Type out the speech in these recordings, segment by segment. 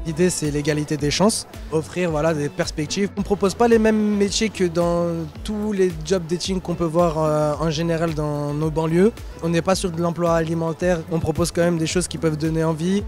L'idée, c'est l'égalité des chances, offrir voilà, des perspectives. On ne propose pas les mêmes métiers que dans tous les job dating qu'on peut voir en général dans nos banlieues. On n'est pas sur de l'emploi alimentaire, on propose quand même des choses qui peuvent donner envie.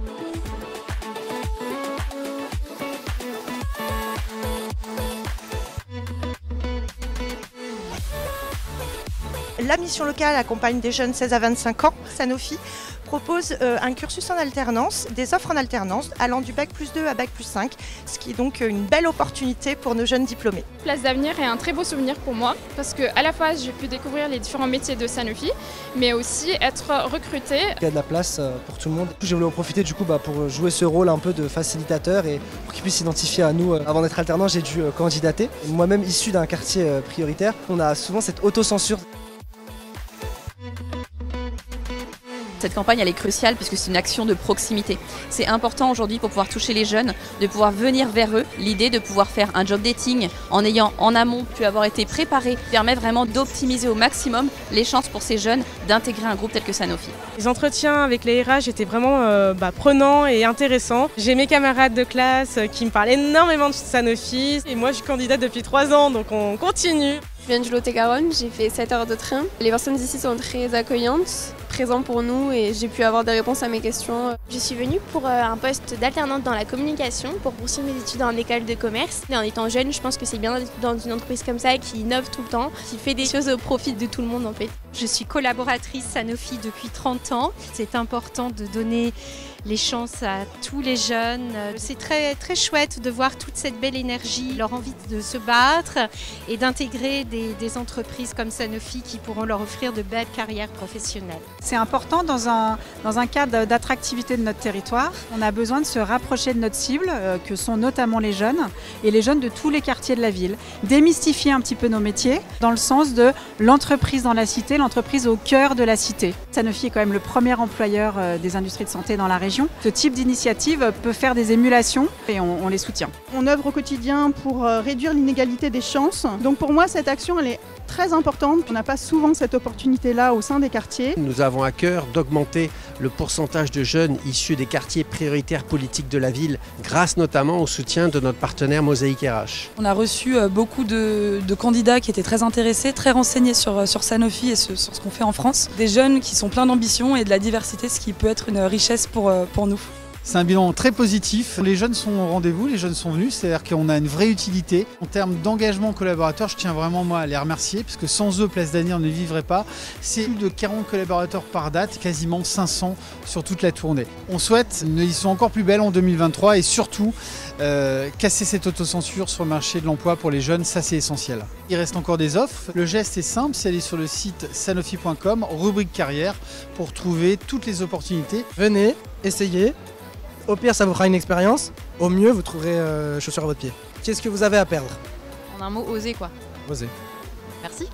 La mission locale accompagne des jeunes 16 à 25 ans. Sanofi propose un cursus en alternance, des offres en alternance allant du bac+2 à bac+5, ce qui est donc une belle opportunité pour nos jeunes diplômés. Place d'avenir est un très beau souvenir pour moi parce que à la fois j'ai pu découvrir les différents métiers de Sanofi, mais aussi être recrutée. Il y a de la place pour tout le monde. J'ai voulu en profiter du coup pour jouer ce rôle un peu de facilitateur et pour qu'ils puissent s'identifier à nous. Avant d'être alternant, j'ai dû candidater. Moi-même issu d'un quartier prioritaire, on a souvent cette autocensure. Cette campagne, elle est cruciale puisque c'est une action de proximité. C'est important aujourd'hui pour pouvoir toucher les jeunes, de pouvoir venir vers eux. L'idée de pouvoir faire un job dating en ayant en amont pu avoir été préparé permet vraiment d'optimiser au maximum les chances pour ces jeunes d'intégrer un groupe tel que Sanofi. Les entretiens avec les RH étaient vraiment prenants et intéressants. J'ai mes camarades de classe qui me parlent énormément de Sanofi. Et moi, je suis candidate depuis 3 ans, donc on continue. Je viens du Lot-et-Garonne, j'ai fait 7 heures de train. Les personnes ici sont très accueillantes, présentes pour nous et j'ai pu avoir des réponses à mes questions. Je suis venue pour un poste d'alternante dans la communication pour poursuivre mes études en école de commerce. Et en étant jeune, je pense que c'est bien d'être dans une entreprise comme ça qui innove tout le temps, qui fait des choses au profit de tout le monde en fait. Je suis collaboratrice Sanofi depuis 30 ans. C'est important de donner les chances à tous les jeunes. C'est très, très chouette de voir toute cette belle énergie, leur envie de se battre et d'intégrer des entreprises comme Sanofi qui pourront leur offrir de belles carrières professionnelles. C'est important dans un cadre d'attractivité de notre territoire. On a besoin de se rapprocher de notre cible, que sont notamment les jeunes, et les jeunes de tous les quartiers de la ville. Démystifier un petit peu nos métiers, dans le sens de l'entreprise dans la cité, l'entreprise au cœur de la cité. Sanofi est quand même le premier employeur des industries de santé dans la région. Ce type d'initiative peut faire des émulations et on les soutient. On œuvre au quotidien pour réduire l'inégalité des chances. Donc pour moi, cette action, elle est très importante. On n'a pas souvent cette opportunité-là au sein des quartiers. Nous avons à cœur d'augmenter le pourcentage de jeunes issus des quartiers prioritaires politiques de la ville, grâce notamment au soutien de notre partenaire Mosaïque RH. On a reçu beaucoup de candidats qui étaient très intéressés, très renseignés sur Sanofi et sur ce qu'on fait en France. Des jeunes qui sont pleins d'ambition et de la diversité, ce qui peut être une richesse pour nous. C'est un bilan très positif. Les jeunes sont au rendez-vous, les jeunes sont venus, c'est-à-dire qu'on a une vraie utilité. En termes d'engagement collaborateur, je tiens vraiment moi à les remercier, parce que sans eux, Place d'Avenir ne vivrait pas. C'est plus de 40 collaborateurs par date, quasiment 500 sur toute la tournée. On souhaite qu'ils soient encore plus belles en 2023 et surtout casser cette autocensure sur le marché de l'emploi pour les jeunes, ça c'est essentiel. Il reste encore des offres. Le geste est simple, c'est aller sur le site sanofi.com, rubrique carrière, pour trouver toutes les opportunités. Venez, essayez. Au pire, ça vous fera une expérience. Au mieux, vous trouverez chaussures à votre pied. Qu'est-ce que vous avez à perdre? En un mot, oser quoi. Osez. Merci.